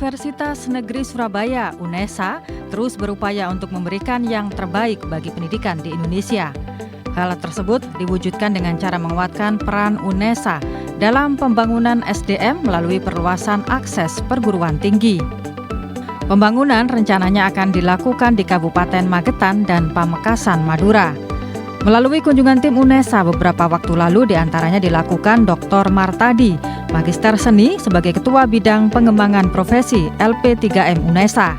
Universitas Negeri Surabaya (UNESA) terus berupaya untuk memberikan yang terbaik bagi pendidikan di Indonesia. Hal tersebut diwujudkan dengan cara menguatkan peran UNESA dalam pembangunan SDM melalui perluasan akses perguruan tinggi. Pembangunan rencananya akan dilakukan di Kabupaten Magetan dan Pamekasan, Madura. Melalui kunjungan tim UNESA beberapa waktu lalu diantaranya dilakukan Dr. Martadi, Magister Seni sebagai Ketua Bidang Pengembangan Profesi LP3M UNESA.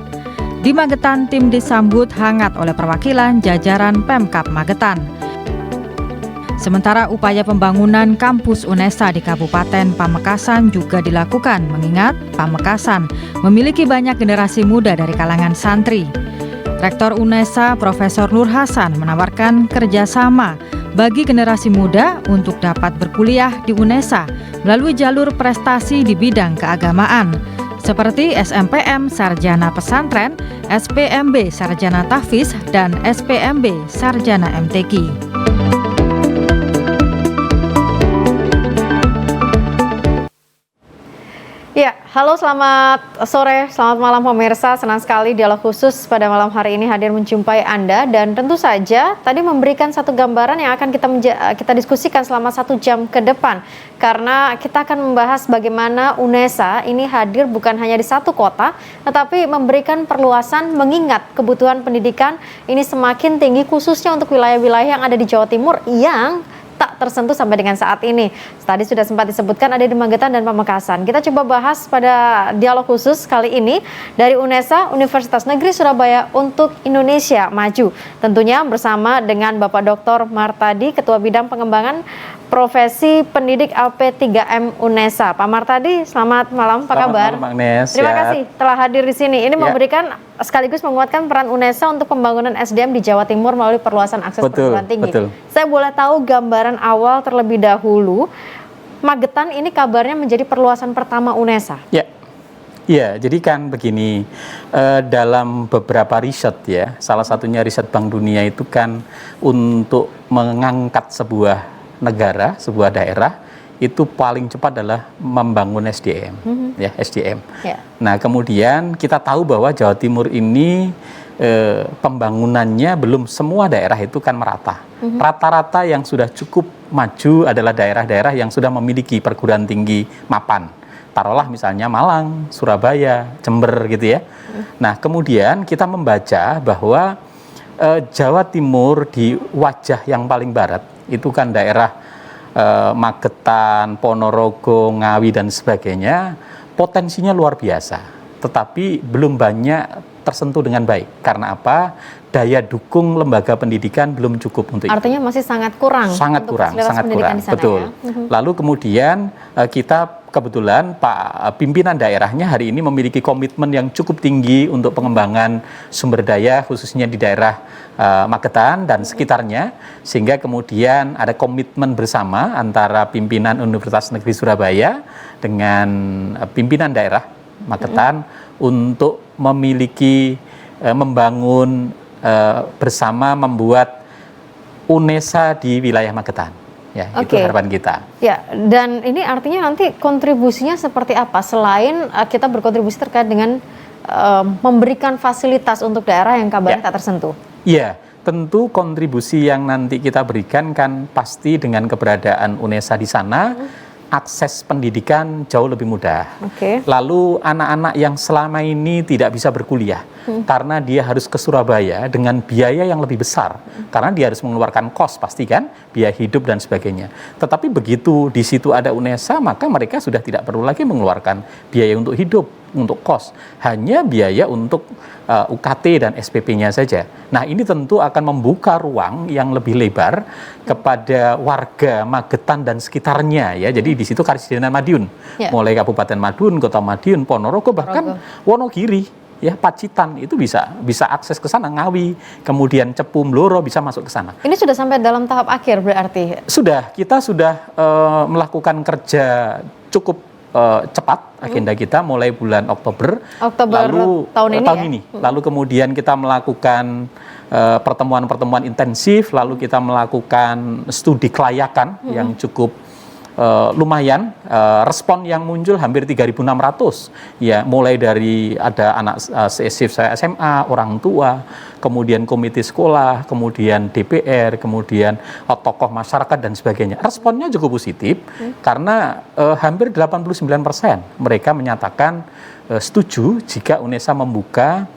Di Magetan, tim disambut hangat oleh perwakilan jajaran Pemkab Magetan. Sementara upaya pembangunan kampus UNESA di Kabupaten Pamekasan juga dilakukan mengingat Pamekasan memiliki banyak generasi muda dari kalangan santri. Rektor UNESA Profesor Nur Hasan menawarkan kerjasama bagi generasi muda untuk dapat berkuliah di UNESA melalui jalur prestasi di bidang keagamaan seperti SMPM Sarjana Pesantren, SPMB Sarjana Tahfiz, dan SPMB Sarjana MTQ. Ya, halo selamat sore, selamat malam pemirsa. Senang sekali Dialog Khusus pada malam hari ini hadir menjumpai Anda. Dan tentu saja tadi memberikan satu gambaran yang akan kita diskusikan selama 1 jam ke depan. Karena kita akan membahas bagaimana UNESA ini hadir bukan hanya di satu kota, tetapi memberikan perluasan mengingat kebutuhan pendidikan ini semakin tinggi khususnya untuk wilayah-wilayah yang ada di Jawa Timur yang tak tersentuh sampai dengan saat ini. Tadi sudah sempat disebutkan ada di Magetan dan Pamekasan. Kita coba bahas pada dialog khusus kali ini dari UNESA, Universitas Negeri Surabaya untuk Indonesia Maju. Tentunya bersama dengan Bapak Dr. Martadi, Ketua Bidang Pengembangan Profesi Pendidik LP3M UNESA. Pak Martadi, selamat malam. Apa kabar? Selamat malam, Agnes. Terima kasih telah hadir di sini. Ini memberikan sekaligus menguatkan peran UNESA untuk pembangunan SDM di Jawa Timur melalui perluasan akses perguruan tinggi. Betul. Saya boleh tahu gambaran awal terlebih dahulu, Magetan ini kabarnya menjadi perluasan pertama UNESA. Ya, jadi kan begini, dalam beberapa riset ya, salah satunya riset Bank Dunia itu kan untuk mengangkat sebuah negara, sebuah daerah, itu paling cepat adalah membangun SDM, ya SDM. Nah, kemudian kita tahu bahwa Jawa Timur ini pembangunannya belum semua daerah itu kan merata. Rata-rata yang sudah cukup maju adalah daerah-daerah yang sudah memiliki perguruan tinggi mapan. Taruhlah misalnya Malang, Surabaya, Jember gitu ya. Nah, kemudian kita membaca bahwa Jawa Timur di wajah yang paling barat itu kan daerah Magetan, Ponorogo, Ngawi dan sebagainya, potensinya luar biasa, tetapi belum banyak tersentuh dengan baik. Karena apa? Daya dukung lembaga pendidikan belum cukup untuk itu. Artinya masih sangat kurang. Sangat kurang. Betul. Lalu kemudian kita kebetulan Pak pimpinan daerahnya hari ini memiliki komitmen yang cukup tinggi untuk pengembangan sumber daya khususnya di daerah Magetan dan sekitarnya, sehingga kemudian ada komitmen bersama antara pimpinan Universitas Negeri Surabaya dengan pimpinan daerah Magetan untuk memiliki membangun bersama membuat UNESA di wilayah Magetan. Ya, itu harapan kita. Ya, dan ini artinya nanti kontribusinya seperti apa selain kita berkontribusi terkait dengan memberikan fasilitas untuk daerah yang kabarnya tak tersentuh? Iya, tentu kontribusi yang nanti kita berikan kan pasti dengan keberadaan UNESA di sana. Akses pendidikan jauh lebih mudah. Lalu anak-anak yang selama ini tidak bisa berkuliah karena dia harus ke Surabaya dengan biaya yang lebih besar, karena dia harus mengeluarkan kos pasti kan, biaya hidup dan sebagainya. Tetapi begitu di situ ada UNESA, maka mereka sudah tidak perlu lagi mengeluarkan biaya untuk hidup, untuk kos, hanya biaya untuk UKT dan SPP-nya saja. Nah, ini tentu akan membuka ruang yang lebih lebar kepada warga Magetan dan sekitarnya ya. Jadi di situ Karesidenan Madiun, mulai Kabupaten Madiun, Kota Madiun, Ponorogo, bahkan Wonogiri, ya Pacitan itu bisa akses ke sana, Ngawi, kemudian Cepu, Blora bisa masuk ke sana. Ini sudah sampai dalam tahap akhir berarti? Sudah, kita sudah melakukan kerja cukup cepat agenda kita mulai bulan Oktober lalu tahun ini. Lalu kemudian kita melakukan pertemuan-pertemuan intensif, lalu kita melakukan studi kelayakan yang cukup lumayan, respon yang muncul hampir 3.600 ya, mulai dari ada anak siswa SMA, orang tua, kemudian komite sekolah, kemudian DPR, kemudian tokoh masyarakat dan sebagainya. Responnya cukup positif karena hampir 89% mereka menyatakan setuju jika UNESA membuka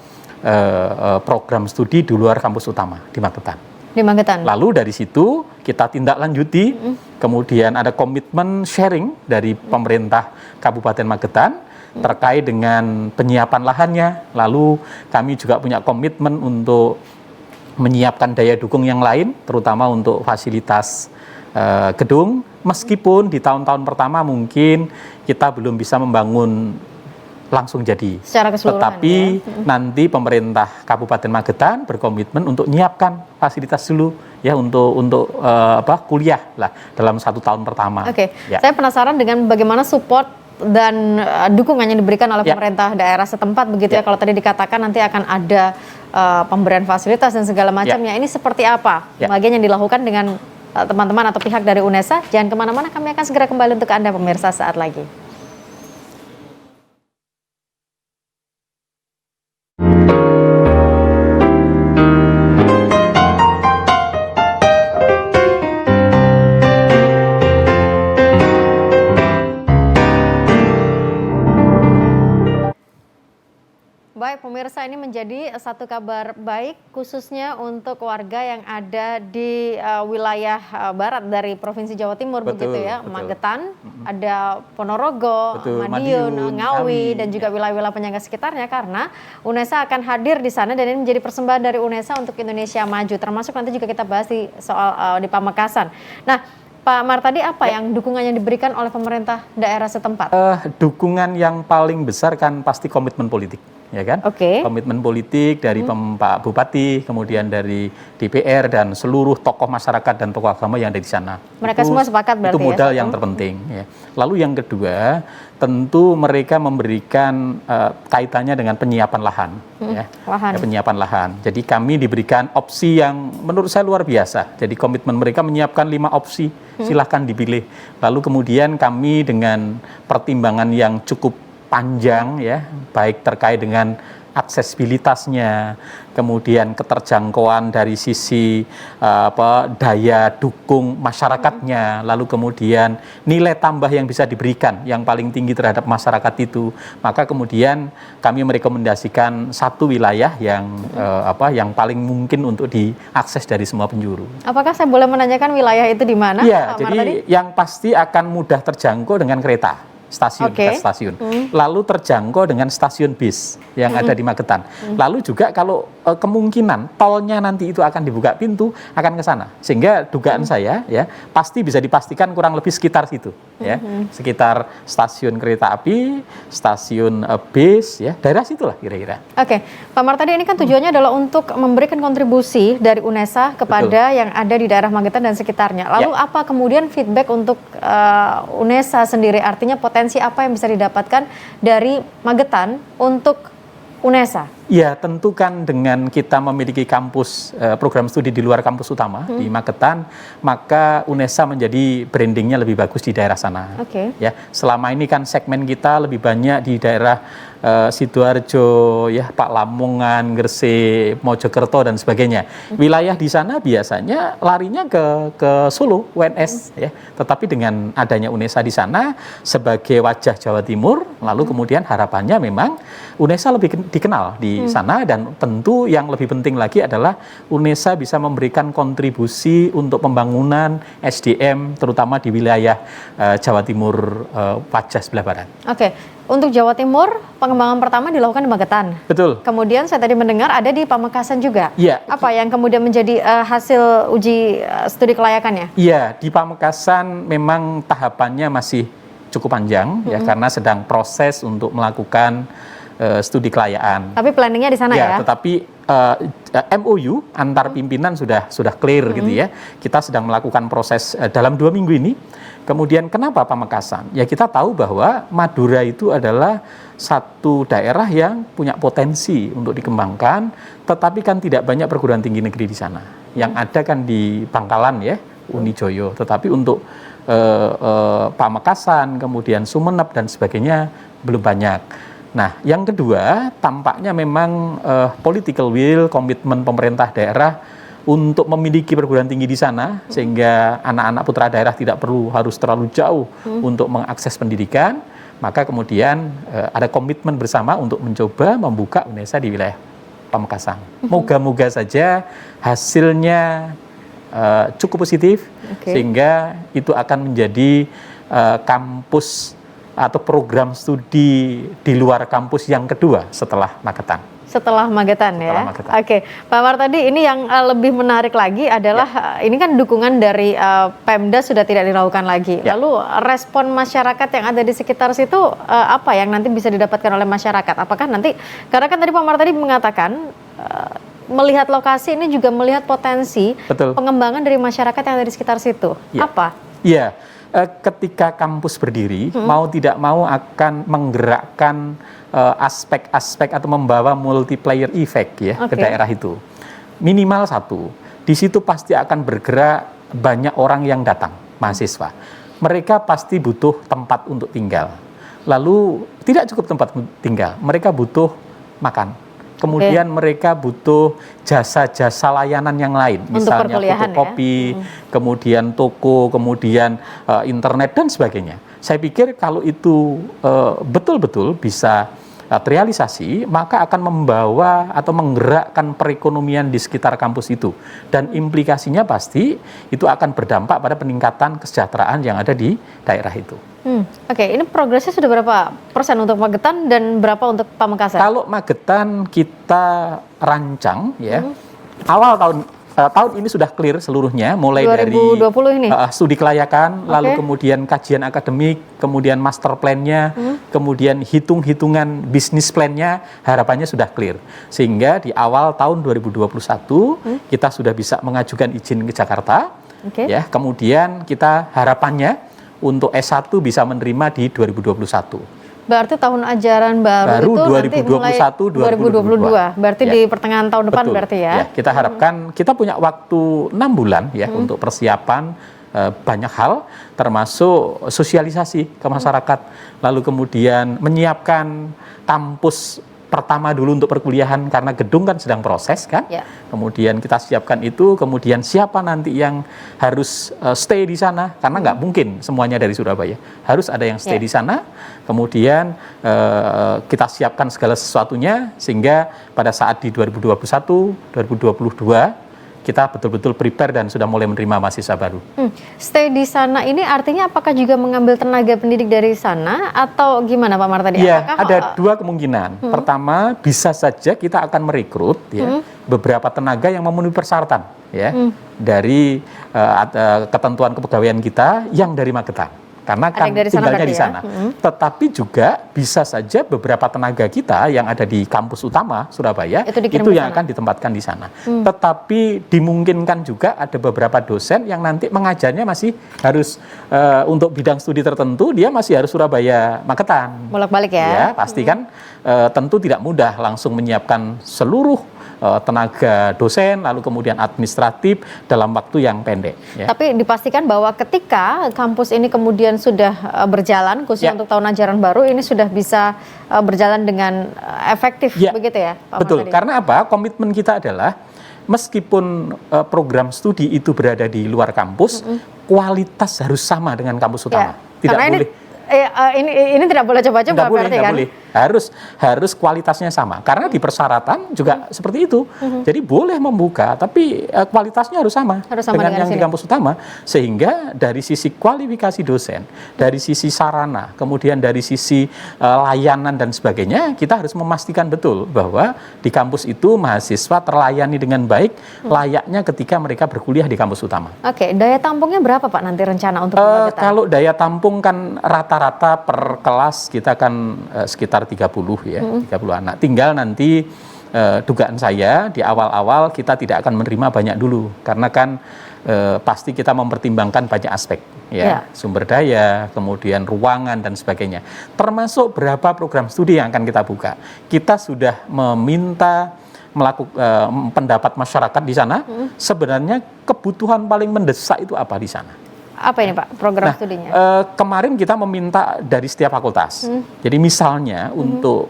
program studi di luar kampus utama di Magetan. Di Magetan. Lalu dari situ kita tindak lanjuti, kemudian ada komitmen sharing dari pemerintah Kabupaten Magetan terkait dengan penyiapan lahannya. Lalu kami juga punya komitmen untuk menyiapkan daya dukung yang lain, terutama untuk fasilitas gedung. Meskipun di tahun-tahun pertama mungkin kita belum bisa membangun langsung jadi. Secara keseluruhan. Tetapi nanti pemerintah Kabupaten Magetan berkomitmen untuk menyiapkan fasilitas dulu ya untuk kuliah lah dalam 1 tahun pertama. Oke. Ya. Saya penasaran dengan bagaimana support dan dukungan yang diberikan oleh pemerintah daerah setempat begitu ya. Kalau tadi dikatakan nanti akan ada pemberian fasilitas dan segala macamnya. Ini seperti apa bagian yang dilakukan dengan teman-teman atau pihak dari UNESA? Jangan kemana-mana, kami akan segera kembali untuk Anda pemirsa saat lagi. Baik pemirsa, ini menjadi satu kabar baik khususnya untuk warga yang ada di wilayah barat dari Provinsi Jawa Timur. Betul, begitu ya, betul. Magetan, ada Ponorogo, Madiun, Ngawi, dan juga wilayah-wilayah penyangga sekitarnya, karena UNESA akan hadir di sana dan ini menjadi persembahan dari UNESA untuk Indonesia Maju, termasuk nanti juga kita bahas di soal di Pamekasan. Nah, Pak Martadi, apa yang dukungan yang diberikan oleh pemerintah daerah setempat? Dukungan yang paling besar kan pasti komitmen politik. Ya kan? Komitmen politik dari Pak Bupati, kemudian dari DPR dan seluruh tokoh masyarakat dan tokoh agama yang ada di sana. Mereka semua sepakat berarti itu modal yang terpenting. Ya. Lalu yang kedua, tentu mereka memberikan kaitannya dengan penyiapan lahan. Penyiapan lahan. Jadi kami diberikan opsi yang menurut saya luar biasa. Jadi komitmen mereka menyiapkan 5 opsi, silahkan dipilih. Lalu kemudian kami dengan pertimbangan yang cukup panjang ya, baik terkait dengan aksesibilitasnya, kemudian keterjangkauan dari sisi daya dukung masyarakatnya, lalu kemudian nilai tambah yang bisa diberikan yang paling tinggi terhadap masyarakat itu, maka kemudian kami merekomendasikan satu wilayah yang yang paling mungkin untuk diakses dari semua penjuru. Apakah saya boleh menanyakan wilayah itu di mana? Ya, jadi yang pasti akan mudah terjangkau dengan kereta. Stasiun. Lalu terjangkau dengan stasiun bis yang ada di Magetan. Lalu juga kalau kemungkinan tolnya nanti itu akan dibuka pintu, akan ke sana. Sehingga dugaan saya ya pasti bisa dipastikan kurang lebih sekitar situ ya. Sekitar stasiun kereta api, stasiun bis ya, daerah situlah kira-kira. Oke, Pak Martadi, ini kan tujuannya adalah untuk memberikan kontribusi dari UNESA kepada yang ada di daerah Magetan dan sekitarnya. Lalu apa kemudian feedback untuk UNESA sendiri, artinya potensi apa yang bisa didapatkan dari Magetan untuk UNESA? Ya, tentu kan dengan kita memiliki kampus program studi di luar kampus utama di Magetan, maka UNESA menjadi brandingnya lebih bagus di daerah sana. Ya, selama ini kan segmen kita lebih banyak di daerah Sidoarjo, ya Pak Lamongan, Gresik, Mojokerto dan sebagainya. Wilayah di sana biasanya larinya ke Solo, UNS, ya. Tetapi dengan adanya UNESA di sana sebagai wajah Jawa Timur, lalu kemudian harapannya memang UNESA lebih dikenal di sana, dan tentu yang lebih penting lagi adalah UNESA bisa memberikan kontribusi untuk pembangunan SDM terutama di wilayah Jawa Timur wajah sebelah barat. Untuk Jawa Timur, pengembangan pertama dilakukan di Magetan. Betul. Kemudian saya tadi mendengar ada di Pamekasan juga. Iya. Apa yang kemudian menjadi hasil uji studi kelayakannya? Iya, di Pamekasan memang tahapannya masih cukup panjang ya, karena sedang proses untuk melakukan studi kelayaan. Tapi planningnya di sana ya? Tetapi MOU antar pimpinan sudah clear gitu ya. Kita sedang melakukan proses dalam 2 minggu ini. Kemudian kenapa Pamekasan? Ya kita tahu bahwa Madura itu adalah satu daerah yang punya potensi untuk dikembangkan, tetapi kan tidak banyak perguruan tinggi negeri di sana. Yang ada kan di Bangkalan ya, Unijoyo, tetapi untuk Pamekasan, kemudian Sumeneb dan sebagainya belum banyak. Nah, yang kedua, tampaknya memang political will, komitmen pemerintah daerah untuk memiliki perguruan tinggi di sana, sehingga anak-anak putra daerah tidak perlu harus terlalu jauh untuk mengakses pendidikan. Maka kemudian ada komitmen bersama untuk mencoba membuka UNESA di wilayah Pamekasan. Moga-moga saja hasilnya cukup positif, sehingga itu akan menjadi kampus atau program studi di luar kampus yang kedua setelah Magetan. Setelah Magetan ya. Magetan. Oke, Pak Martadi, ini yang lebih menarik lagi adalah ini kan dukungan dari Pemda sudah tidak diragukan lagi. Lalu respon masyarakat yang ada di sekitar situ apa yang nanti bisa didapatkan oleh masyarakat? Apakah nanti, karena kan tadi Pak Martadi mengatakan melihat lokasi ini juga melihat potensi pengembangan dari masyarakat yang ada di sekitar situ. Apa? Iya. Ketika kampus berdiri, mau tidak mau akan menggerakkan aspek-aspek atau membawa multiplier effect ya ke daerah itu. Minimal satu, di situ pasti akan bergerak banyak orang yang datang, mahasiswa. Mereka pasti butuh tempat untuk tinggal. Lalu tidak cukup tempat tinggal, mereka butuh makan. Kemudian mereka butuh jasa-jasa layanan yang lain, misalnya fotokopi, kemudian toko, kemudian internet dan sebagainya. Saya pikir kalau itu betul-betul bisa terrealisasi, maka akan membawa atau menggerakkan perekonomian di sekitar kampus itu. Dan implikasinya pasti itu akan berdampak pada peningkatan kesejahteraan yang ada di daerah itu. Oke, ini progresnya sudah berapa persen untuk Magetan dan berapa untuk Pamekasan? Kalau Magetan kita rancang ya, awal tahun ini sudah clear seluruhnya, mulai 2020 dari ini. Studi kelayakan, lalu kemudian kajian akademik, kemudian master plan-nya, kemudian hitung-hitungan bisnis plan-nya, harapannya sudah clear. Sehingga di awal tahun 2021 kita sudah bisa mengajukan izin ke Jakarta. Ya, kemudian kita harapannya untuk S1 bisa menerima di 2021. Berarti tahun ajaran baru itu 2021-2022. Berarti di pertengahan tahun depan berarti ya. Kita harapkan kita punya waktu 6 bulan ya untuk persiapan banyak hal, termasuk sosialisasi ke masyarakat, lalu kemudian menyiapkan kampus pertama dulu untuk perkuliahan karena gedung kan sedang proses kan. Kemudian kita siapkan itu, kemudian siapa nanti yang harus stay di sana karena nggak mungkin semuanya dari Surabaya, harus ada yang stay di sana. Kemudian kita siapkan segala sesuatunya sehingga pada saat di 2021, 2022 kita betul-betul prepare dan sudah mulai menerima mahasiswa baru. Stay di sana ini artinya apakah juga mengambil tenaga pendidik dari sana atau gimana Pak Martadi? Iya, ada dua kemungkinan. Pertama, bisa saja kita akan merekrut ya, beberapa tenaga yang memenuhi persyaratan ya dari ketentuan kepegawaian kita yang dari Magetan. Karena kan tinggalnya di sana. Tetapi juga bisa saja beberapa tenaga kita yang ada di kampus utama Surabaya itu yang akan ditempatkan di sana. Tetapi dimungkinkan juga ada beberapa dosen yang nanti mengajarnya masih harus untuk bidang studi tertentu dia masih harus Surabaya Magetan. Bolak-balik ya. Ya, pasti kan tentu tidak mudah langsung menyiapkan seluruh tenaga dosen, lalu kemudian administratif dalam waktu yang pendek. Ya. Tapi dipastikan bahwa ketika kampus ini kemudian sudah berjalan, khususnya untuk tahun ajaran baru, ini sudah bisa berjalan dengan efektif, begitu ya Pak Betul, Martadi? Karena apa? Komitmen kita adalah, meskipun program studi itu berada di luar kampus, kualitas harus sama dengan kampus utama. Tidak boleh. Ini tidak boleh coba-coba berarti kan? Boleh. Harus kualitasnya sama. Karena di persyaratan juga seperti itu. Jadi boleh membuka, tapi kualitasnya harus sama dengan yang di kampus utama. Sehingga dari sisi kualifikasi dosen, dari sisi sarana, kemudian dari sisi layanan dan sebagainya, kita harus memastikan betul bahwa di kampus itu mahasiswa terlayani dengan baik, layaknya ketika mereka berkuliah di kampus utama. Oke, daya tampungnya berapa Pak nanti rencana untuk kalau daya tampung kan rata-rata per kelas kita kan sekitar 30 ya, 30 anak. Tinggal nanti dugaan saya di awal-awal kita tidak akan menerima banyak dulu karena kan pasti kita mempertimbangkan banyak aspek ya, sumber daya, kemudian ruangan dan sebagainya. Termasuk berapa program studi yang akan kita buka. Kita sudah meminta pendapat masyarakat di sana, sebenarnya kebutuhan paling mendesak itu apa di sana. Apa ini Pak program studinya? Kemarin kita meminta dari setiap fakultas. Jadi misalnya untuk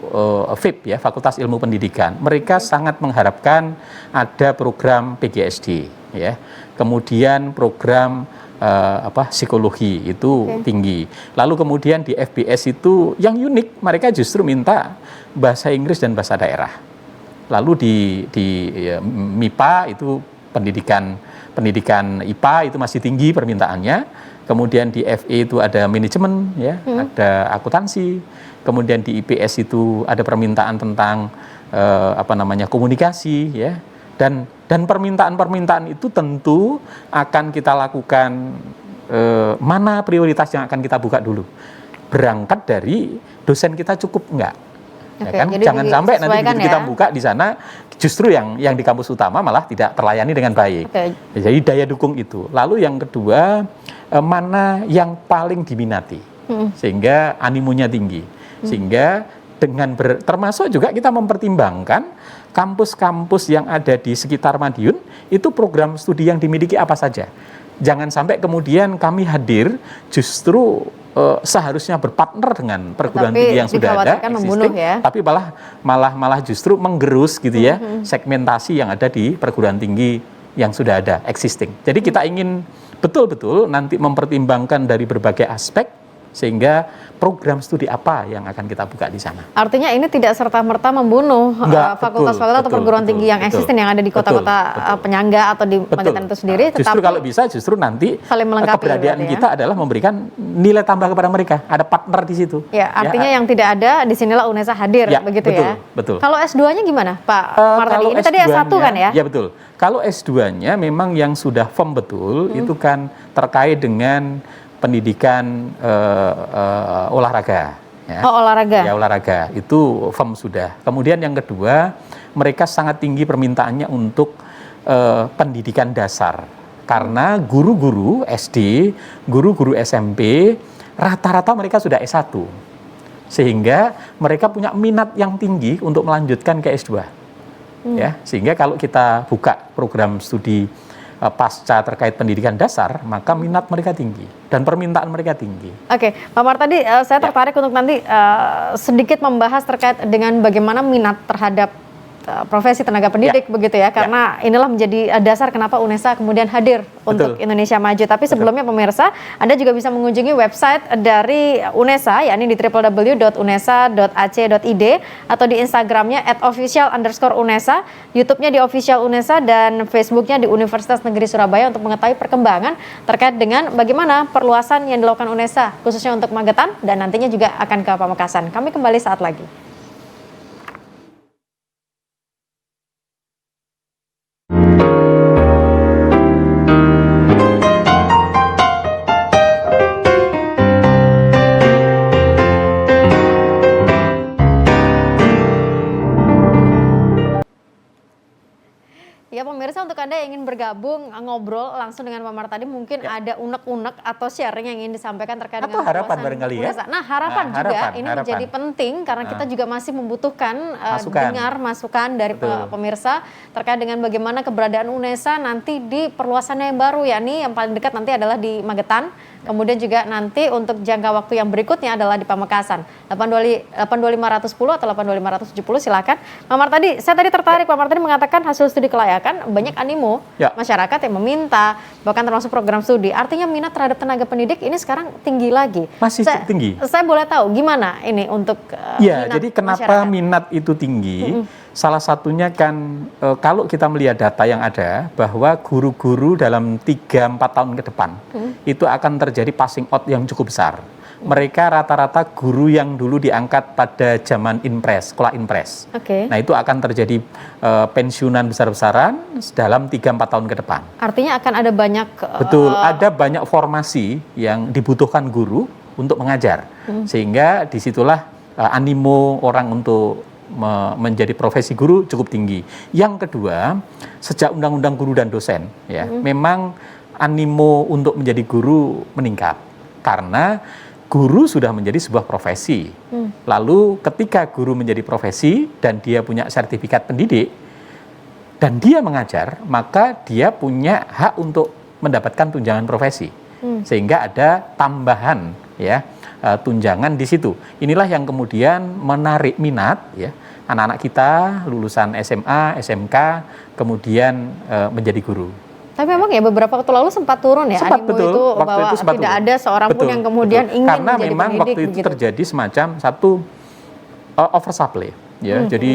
FIP ya, Fakultas Ilmu Pendidikan, mereka sangat mengharapkan ada program PGSD ya. Kemudian program psikologi itu tinggi. Lalu kemudian di FBS itu yang unik, mereka justru minta bahasa Inggris dan bahasa daerah. Lalu di MIPA itu pendidikan IPA itu masih tinggi permintaannya. Kemudian di FE itu ada manajemen ya, ada akuntansi. Kemudian di IPS itu ada permintaan tentang komunikasi ya. Dan permintaan-permintaan itu tentu akan kita lakukan, mana prioritas yang akan kita buka dulu. Berangkat dari dosen kita cukup enggak. Ya kan? Jangan sampai nanti begitu kita buka di sana justru yang di kampus utama malah tidak terlayani dengan baik. Jadi daya dukung itu. Lalu yang kedua, mana yang paling diminati sehingga animonya tinggi. Sehingga dengan termasuk juga kita mempertimbangkan kampus-kampus yang ada di sekitar Madiun itu program studi yang dimiliki apa saja. Jangan sampai kemudian kami hadir justru seharusnya berpartner dengan perguruan tinggi yang sudah ada existing, tapi malah justru menggerus gitu ya segmentasi yang ada di perguruan tinggi yang sudah ada existing. Jadi kita ingin betul-betul nanti mempertimbangkan dari berbagai aspek sehingga program studi apa yang akan kita buka di sana. Artinya ini tidak serta-merta membunuh fakultas-fakultas atau perguruan tinggi yang existing yang ada di kota-kota penyangga atau di Magetan itu sendiri. Justru kalau bisa, justru nanti keberadaan kita adalah memberikan nilai tambah kepada mereka. Ada partner di situ. Ya, artinya yang tidak ada, disinilah UNESA hadir, begitu ya? Betul. Kalau S2-nya gimana, Pak Martadi? Ini tadi S1 kan ya? Ya, betul. Kalau S2-nya memang yang sudah firm betul, itu kan terkait dengan pendidikan olahraga. Ya. Oh, olahraga. Ya, olahraga. Itu firm sudah. Kemudian yang kedua, mereka sangat tinggi permintaannya untuk pendidikan dasar. Karena guru-guru SD, guru-guru SMP, rata-rata mereka sudah S1. Sehingga mereka punya minat yang tinggi untuk melanjutkan ke S2. Ya, sehingga kalau kita buka program studi pasca terkait pendidikan dasar, maka minat mereka tinggi dan permintaan mereka tinggi. Oke, Pak Martadi, saya tertarik untuk nanti sedikit membahas terkait dengan bagaimana minat terhadap profesi tenaga pendidik begitu ya, karena inilah menjadi dasar kenapa UNESA kemudian hadir untuk Indonesia Maju. Tapi sebelumnya pemirsa, Anda juga bisa mengunjungi website dari UNESA, yakni di www.unesa.ac.id atau di Instagramnya @official_unesa, YouTube-nya di Official UNESA dan Facebook-nya di Universitas Negeri Surabaya untuk mengetahui perkembangan terkait dengan bagaimana perluasan yang dilakukan UNESA khususnya untuk Magetan dan nantinya juga akan ke Pamekasan. Kami kembali saat lagi. Ya pemirsa, untuk Anda yang ingin bergabung ngobrol langsung dengan Pak Martadi, mungkin ada unek-unek atau sharing yang ingin disampaikan terkait atau dengan harapan barangkali ya. Nah, harapan juga ini menjadi penting karena kita juga masih membutuhkan dengar masukan dari pemirsa terkait dengan bagaimana keberadaan UNESA nanti di perluasannya yang baru, yakni yang paling dekat nanti adalah di Magetan. Kemudian juga nanti untuk jangka waktu yang berikutnya adalah di Pamekasan. 82510 atau 82570 silakan. Pak Martadi, saya tadi tertarik Pak Martadi mengatakan hasil studi kelayakan banyak animo masyarakat yang meminta, bahkan termasuk program studi. Artinya minat terhadap tenaga pendidik ini sekarang tinggi lagi. Masih tinggi. Saya boleh tahu gimana ini untuk minat jadi kenapa masyarakat? Minat itu tinggi? Salah satunya kan kalau kita melihat data yang ada bahwa guru-guru dalam 3-4 tahun ke depan itu akan terjadi passing out yang cukup besar. Mereka rata-rata guru yang dulu diangkat pada zaman impres, sekolah impres. Nah itu akan terjadi pensiunan besar-besaran dalam 3-4 tahun ke depan. Artinya akan ada banyak... Betul, ada banyak formasi yang dibutuhkan guru untuk mengajar. Sehingga disitulah animo orang untuk menjadi profesi guru cukup tinggi. Yang kedua, sejak Undang-Undang Guru dan Dosen, ya, memang animo untuk menjadi guru meningkat karena guru sudah menjadi sebuah profesi. Lalu ketika guru menjadi profesi dan dia punya sertifikat pendidik, dan dia mengajar, maka dia punya hak untuk mendapatkan tunjangan profesi. Sehingga ada tambahan ya tunjangan di situ. Inilah yang kemudian menarik minat ya anak-anak kita lulusan SMA, SMK kemudian menjadi guru. Tapi memang ya beberapa waktu lalu sempat turun ya Sempat, animo betul. itu Waktu bahwa itu sempat tidak turun. ada seorang pun Betul, yang kemudian betul. ingin Karena menjadi memang pendidik waktu itu begitu. terjadi semacam satu oversupply ya. Jadi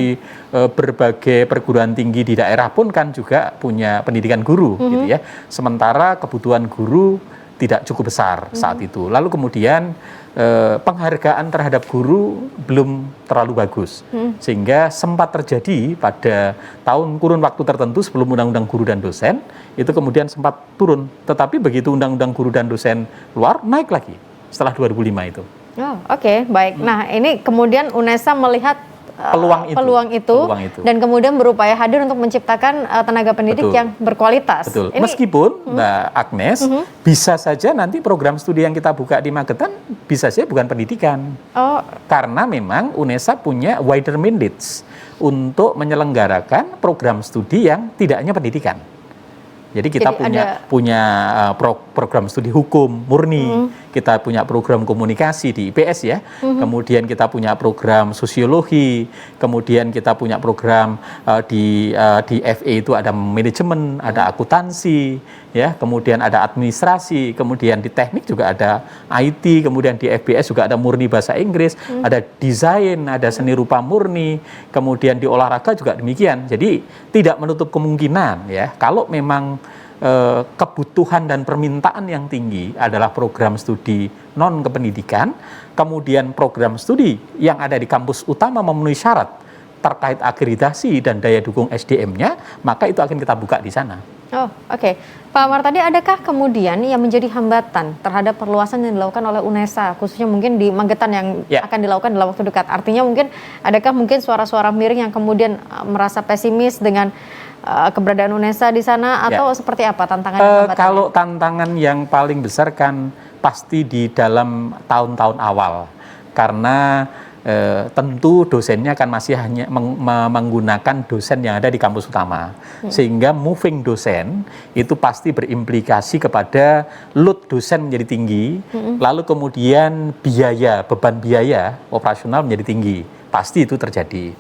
berbagai perguruan tinggi di daerah pun kan juga punya pendidikan guru gitu ya. Sementara kebutuhan guru tidak cukup besar saat itu. Lalu kemudian penghargaan terhadap guru belum terlalu bagus. Sehingga sempat terjadi pada kurun waktu tertentu sebelum Undang-Undang Guru dan Dosen, itu kemudian sempat turun. Tetapi begitu Undang-Undang Guru dan Dosen keluar, naik lagi setelah 2005 itu. Oh, oke, baik. Nah, ini kemudian UNESA melihat peluang itu dan kemudian berupaya hadir untuk menciptakan tenaga pendidik yang berkualitas. Betul. Ini, Meskipun Mbak Agnes bisa saja nanti program studi yang kita buka di Magetan bisa saja bukan pendidikan. Karena memang UNESA punya wider mandates untuk menyelenggarakan program studi yang tidak hanya pendidikan. Jadi kita punya program studi hukum murni, kita punya program komunikasi di IPS ya, kemudian kita punya program sosiologi, kemudian kita punya program di FE itu ada manajemen, ada akuntansi, ya, kemudian ada administrasi, kemudian di teknik juga ada IT, kemudian di FBS juga ada murni bahasa Inggris, ada desain, ada seni rupa murni, kemudian di olahraga juga demikian. Jadi tidak menutup kemungkinan ya kalau memang kebutuhan dan permintaan yang tinggi adalah program studi non kependidikan, kemudian program studi yang ada di kampus utama memenuhi syarat terkait akreditasi dan daya dukung SDM-nya, maka itu akan kita buka di sana. Oh, oke. Pak Amar, tadi adakah kemudian yang menjadi hambatan terhadap perluasan yang dilakukan oleh UNESA, khususnya mungkin di Magetan yang akan dilakukan dalam waktu dekat? Artinya adakah mungkin suara-suara miring yang kemudian merasa pesimis dengan keberadaan UNESA di sana, atau seperti apa tantangan? Kalau tantangan yang paling besar kan pasti di dalam tahun-tahun awal, karena tentu dosennya kan masih hanya menggunakan dosen yang ada di kampus utama, sehingga moving dosen itu pasti berimplikasi kepada load dosen menjadi tinggi, lalu kemudian beban biaya operasional menjadi tinggi, pasti itu terjadi.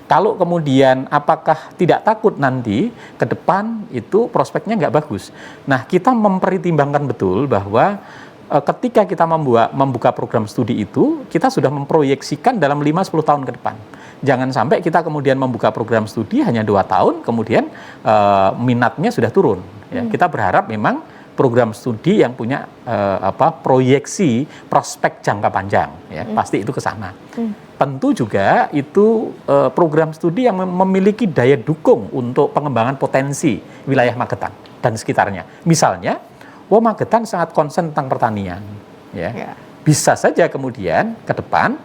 Kalau kemudian apakah tidak takut nanti ke depan itu prospeknya nggak bagus. Nah, kita mempertimbangkan betul bahwa ketika kita membuka program studi itu, kita sudah memproyeksikan dalam 5-10 tahun ke depan. Jangan sampai kita kemudian membuka program studi hanya 2 tahun, kemudian minatnya sudah turun. Ya. Kita berharap memang program studi yang punya proyeksi prospek jangka panjang, ya, pasti itu ke sana. Tentu juga itu program studi yang memiliki daya dukung untuk pengembangan potensi wilayah Magetan dan sekitarnya. Misalnya, Magetan sangat konsen tentang pertanian, ya. Bisa saja kemudian ke depan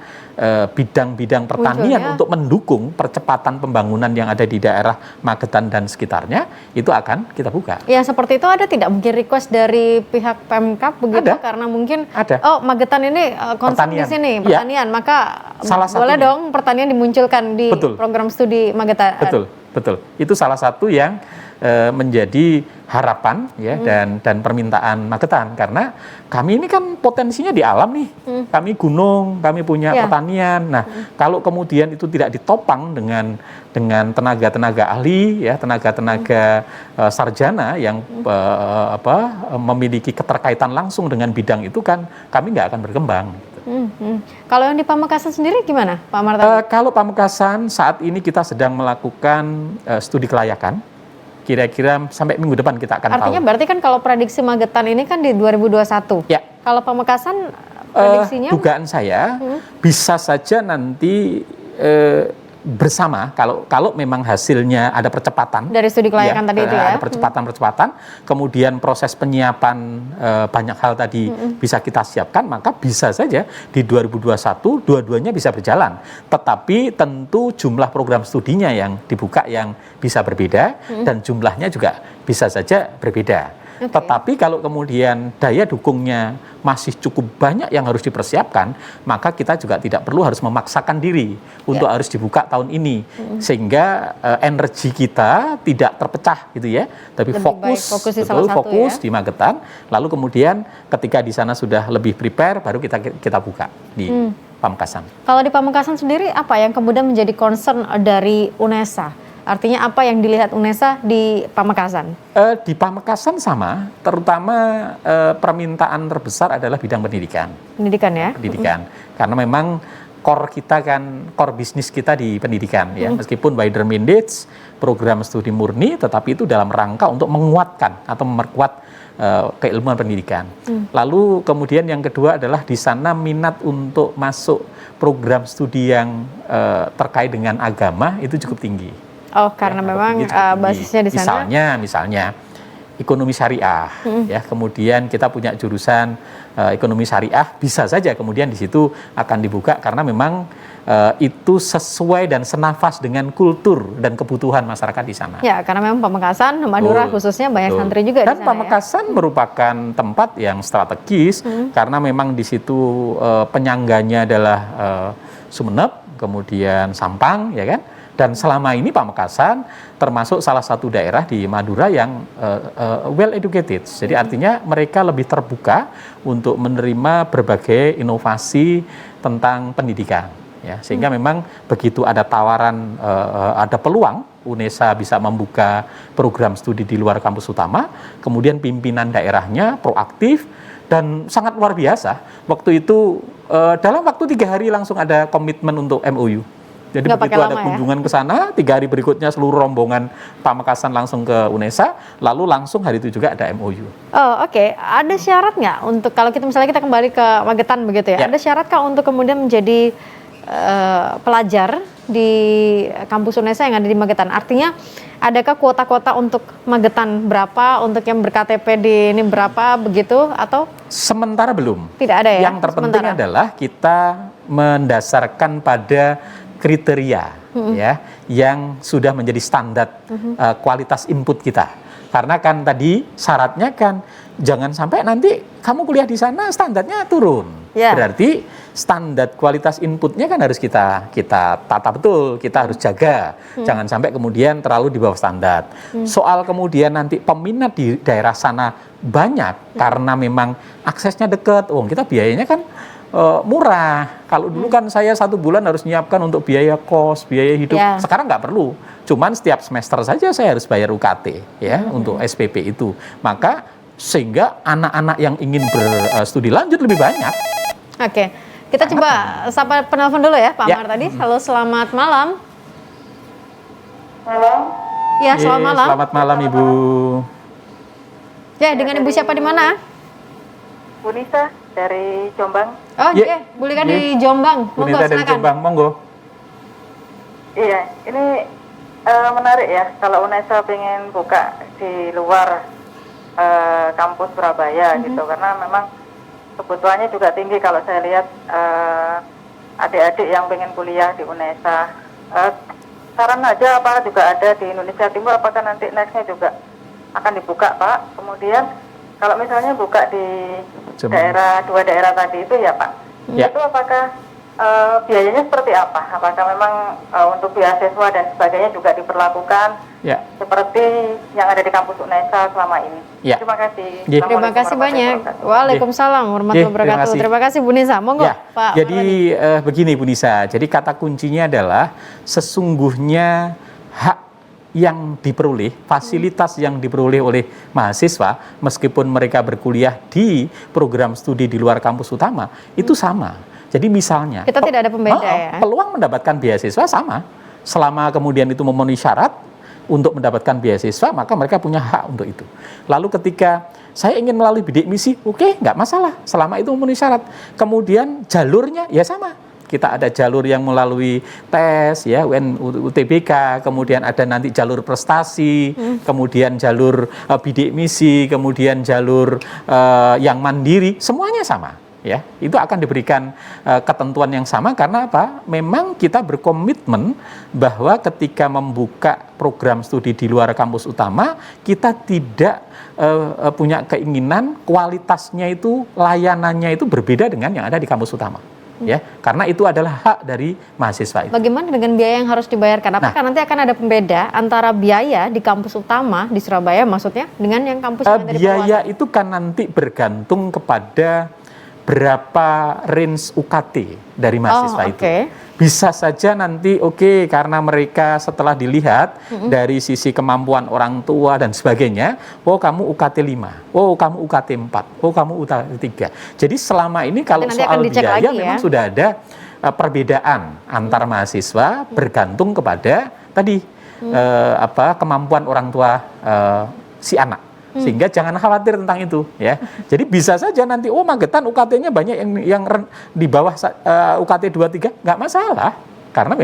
bidang-bidang pertanian untuk mendukung percepatan pembangunan yang ada di daerah Magetan dan sekitarnya itu akan kita buka. Ya, seperti itu ada tidak mungkin request dari pihak Pemkab begitu? Ada. Karena mungkin ada. Magetan ini konsen di sini pertanian, maka boleh dong pertanian dimunculkan di program studi Magetan. Betul. Itu salah satu yang menjadi harapan ya dan permintaan Magetan, karena kami ini kan potensinya di alam nih. Kami gunung, kami punya pertanian. Nah, kalau kemudian itu tidak ditopang dengan tenaga-tenaga ahli ya, tenaga-tenaga sarjana yang memiliki keterkaitan langsung dengan bidang itu, kan kami nggak akan berkembang. Kalau yang di Pamekasan sendiri gimana, Pak Amar? Kalau Pamekasan saat ini kita sedang melakukan studi kelayakan. Kira-kira sampai minggu depan kita akan tahu. Artinya berarti kan kalau prediksi Magetan ini kan di 2021. Ya. Kalau Pamekasan prediksinya? Dugaan saya bisa saja nanti bersama, kalau memang hasilnya ada percepatan dari studi kelayakan tadi itu ya. Ada percepatan, kemudian proses penyiapan banyak hal tadi bisa kita siapkan, maka bisa saja di 2021 dua-duanya bisa berjalan. Tetapi tentu jumlah program studinya yang dibuka yang bisa berbeda dan jumlahnya juga bisa saja berbeda. Tetapi kalau kemudian daya dukungnya masih cukup banyak yang harus dipersiapkan, maka kita juga tidak perlu harus memaksakan diri untuk harus dibuka tahun ini, sehingga energi kita tidak terpecah gitu ya, tapi fokus di Magetan. Lalu kemudian ketika di sana sudah lebih prepare, baru kita buka di Pamekasan. Kalau di Pamekasan sendiri apa yang kemudian menjadi concern dari UNESA? Artinya apa yang dilihat UNESA di Pamekasan? Di Pamekasan sama, terutama permintaan terbesar adalah bidang pendidikan. Pendidikan ya? Pendidikan, karena memang core bisnis kita di pendidikan ya, meskipun wider mandate, program studi murni, tetapi itu dalam rangka untuk menguatkan atau memperkuat keilmuan pendidikan. Lalu kemudian yang kedua adalah di sana minat untuk masuk program studi yang terkait dengan agama itu cukup tinggi. Oh, karena memang basisnya di sana. Misalnya ekonomi syariah, ya. Kemudian kita punya jurusan ekonomi syariah, bisa saja kemudian di situ akan dibuka karena memang itu sesuai dan senafas dengan kultur dan kebutuhan masyarakat di sana. Ya, karena memang Pamekasan, Madura khususnya banyak santri juga dan di sana. Dan Pamekasan merupakan tempat yang strategis karena memang di situ penyangganya adalah Sumeneb, kemudian Sampang, ya kan? Dan selama ini Pamekasan termasuk salah satu daerah di Madura yang well educated. Jadi artinya mereka lebih terbuka untuk menerima berbagai inovasi tentang pendidikan. Ya, sehingga memang begitu ada tawaran, ada peluang UNESA bisa membuka program studi di luar kampus utama, kemudian pimpinan daerahnya proaktif dan sangat luar biasa. Waktu itu dalam waktu 3 hari langsung ada komitmen untuk MOU. Jadi begitu ada kunjungan ke sana, 3 hari berikutnya seluruh rombongan Pamekasan langsung ke UNESA, lalu langsung hari itu juga ada MOU. Oh, oke. Ada syarat nggak untuk kalau misalnya kita kembali ke Magetan begitu ya? Ada syarat kah untuk kemudian menjadi pelajar di kampus UNESA yang ada di Magetan? Artinya adakah kuota-kuota untuk Magetan berapa, untuk yang ber-KTP di ini berapa begitu atau? Sementara belum. Tidak ada ya? Yang terpenting adalah kita mendasarkan pada kriteria ya yang sudah menjadi standar kualitas input kita. Karena kan tadi syaratnya kan jangan sampai nanti kamu kuliah di sana standarnya turun. Berarti standar kualitas inputnya kan harus kita tata betul, kita harus jaga. Jangan sampai kemudian terlalu di bawah standar. Soal kemudian nanti peminat di daerah sana banyak karena memang aksesnya dekat. Kita biayanya kan murah. Kalau dulu kan saya 1 bulan harus menyiapkan untuk biaya kos, biaya hidup. Sekarang nggak perlu. Cuman setiap semester saja saya harus bayar UKT ya untuk SPP itu. Maka sehingga anak-anak yang ingin berstudi lanjut lebih banyak. Oke. Kita coba sapa penelpon dulu ya, Pak Amar tadi. Halo, selamat malam. Halo. Ya, selamat malam. Selamat malam, Ibu. Ya, dengan Ibu siapa di mana? Bu Nisa dari Jombang. Oh, iya, Bu Lika di Jombang. Bu Nisa dari Jombang, monggo. Iya, ini menarik ya kalau UNESA pengen buka di luar kampus Surabaya gitu, karena memang kebutuhannya juga tinggi kalau saya lihat adik-adik yang pengen kuliah di UNESA. Saran aja apa juga ada di Indonesia Timur, apakah nanti nextnya juga akan dibuka Pak? Kemudian kalau misalnya buka di dua daerah tadi itu ya Pak, itu apakah biayanya seperti apa? Apakah memang untuk beasiswa dan sebagainya juga diperlakukan seperti yang ada di kampus UNESA selama ini? Terima kasih. Terima kasih banyak. Waalaikumsalam warahmatullahi wabarakatuh. Terima kasih Bu Nisa. Monggo Pak. Jadi begini Bu Nisa, jadi kata kuncinya adalah sesungguhnya hak yang diperoleh, fasilitas yang diperoleh oleh mahasiswa meskipun mereka berkuliah di program studi di luar kampus utama itu sama. Jadi misalnya kita tidak ada pembeda ya. Peluang mendapatkan beasiswa sama. Selama kemudian itu memenuhi syarat untuk mendapatkan beasiswa, maka mereka punya hak untuk itu. Lalu ketika saya ingin melalui bidik misi, oke, nggak masalah. Selama itu memenuhi syarat. Kemudian jalurnya ya sama. Kita ada jalur yang melalui tes ya UTBK, kemudian ada nanti jalur prestasi, kemudian jalur bidik misi, kemudian jalur yang mandiri, semuanya sama. ya, itu akan diberikan ketentuan yang sama karena apa? Memang kita berkomitmen bahwa ketika membuka program studi di luar kampus utama, kita tidak punya keinginan kualitasnya itu, layanannya itu berbeda dengan yang ada di kampus utama. Ya, karena itu adalah hak dari mahasiswa itu. Bagaimana dengan biaya yang harus dibayarkan? Apakah nanti akan ada pembeda antara biaya di kampus utama di Surabaya maksudnya dengan yang kampus yang ada di biaya itu kan nanti bergantung kepada berapa range UKT dari mahasiswa itu. Bisa saja nanti karena mereka setelah dilihat dari sisi kemampuan orang tua dan sebagainya, oh kamu UKT 5, oh kamu UKT 4, oh kamu UKT 3. Jadi selama ini kalau soal biaya memang sudah ada perbedaan antar mahasiswa bergantung kepada tadi kemampuan orang tua si anak. Sehingga jangan khawatir tentang itu, ya. Jadi bisa saja nanti Magetan UKT-nya banyak yang di bawah UKT 2 3, nggak masalah, karena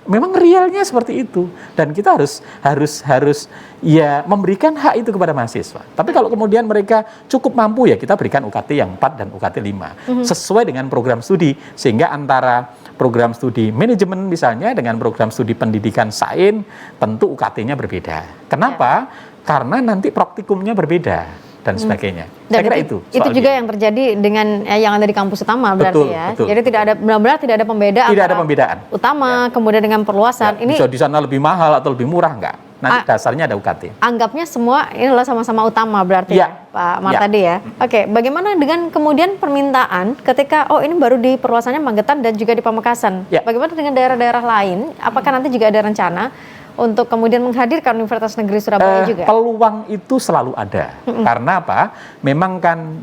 memang realnya seperti itu, dan kita harus ya memberikan hak itu kepada mahasiswa. Tapi kalau kemudian mereka cukup mampu, ya kita berikan UKT yang 4 dan UKT 5 sesuai dengan program studi, sehingga antara program studi manajemen misalnya dengan program studi pendidikan sains tentu UKT-nya berbeda. Kenapa? Karena nanti praktikumnya berbeda dan sebagainya. Dan saya kira itu juga yang terjadi dengan yang ada di kampus utama berarti ya. Betul. Jadi tidak ada benar-benar tidak ada pembedaan. Tidak ada pembedaan. Utama kemudian dengan perluasan. Ini bisa di sana lebih mahal atau lebih murah enggak? Nanti dasarnya ada UKT. Anggapnya semua ini adalah sama-sama utama berarti ya, Pak Martadi ya. Oke, bagaimana dengan kemudian permintaan ketika ini baru di perluasannya Magetan dan juga di Pamekasan. Bagaimana dengan daerah-daerah lain? Apakah nanti juga ada rencana untuk kemudian menghadirkan Universitas Negeri Surabaya juga? Peluang itu selalu ada. Karena apa? Memang kan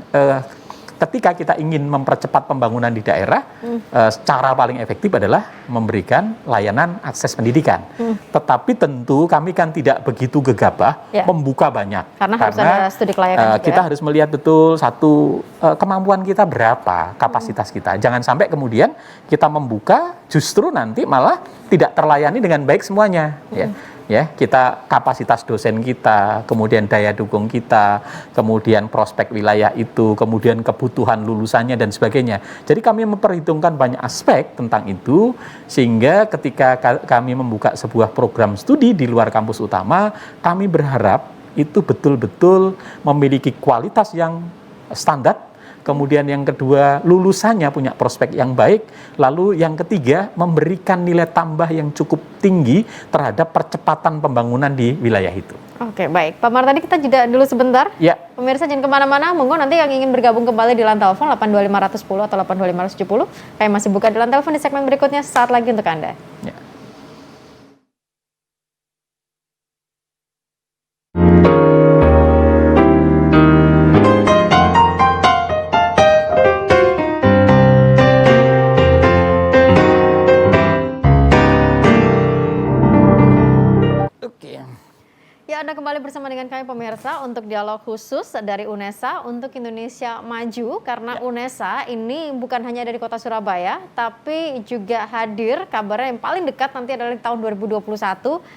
ketika kita ingin mempercepat pembangunan di daerah, cara paling efektif adalah memberikan layanan akses pendidikan. Tetapi tentu kami kan tidak begitu gegabah membuka banyak. Karena harus ada studi kelayakan juga. Kita harus melihat betul kemampuan kita berapa, kapasitas kita. Jangan sampai kemudian kita membuka justru nanti malah tidak terlayani dengan baik semuanya. Ya, kita kapasitas dosen kita, kemudian daya dukung kita, kemudian prospek wilayah itu, kemudian kebutuhan lulusannya dan sebagainya. Jadi kami memperhitungkan banyak aspek tentang itu, sehingga ketika kami membuka sebuah program studi di luar kampus utama, kami berharap itu betul-betul memiliki kualitas yang standar. Kemudian yang kedua, lulusannya punya prospek yang baik. Lalu yang ketiga, memberikan nilai tambah yang cukup tinggi terhadap percepatan pembangunan di wilayah itu. Oke, baik. Pak Martadi, kita jeda dulu sebentar. Ya. Pemirsa jangan kemana-mana, monggo nanti yang ingin bergabung kembali di line telepon 82510 atau 82570. Kami masih buka di line telepon di segmen berikutnya saat lagi untuk Anda. Ya. Anda kembali bersama dengan kami pemirsa untuk dialog khusus dari UNESA untuk Indonesia Maju, karena UNESA ini bukan hanya dari kota Surabaya tapi juga hadir, kabarnya yang paling dekat nanti adalah di tahun 2021.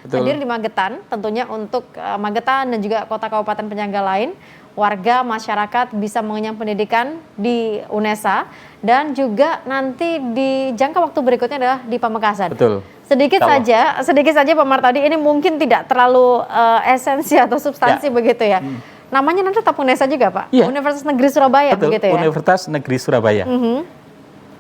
Hadir di Magetan, tentunya untuk Magetan dan juga kota kabupaten penyangga lain. Warga masyarakat bisa mengenyam pendidikan di UNESA dan juga nanti di jangka waktu berikutnya adalah di Pamekasan. Betul. Sedikit saja Pak Martadi, ini mungkin tidak terlalu esensi atau substansi begitu ya. Namanya nanti tetap UNESA juga Pak? Universitas Negeri Surabaya. Betul, begitu ya? Universitas Negeri Surabaya.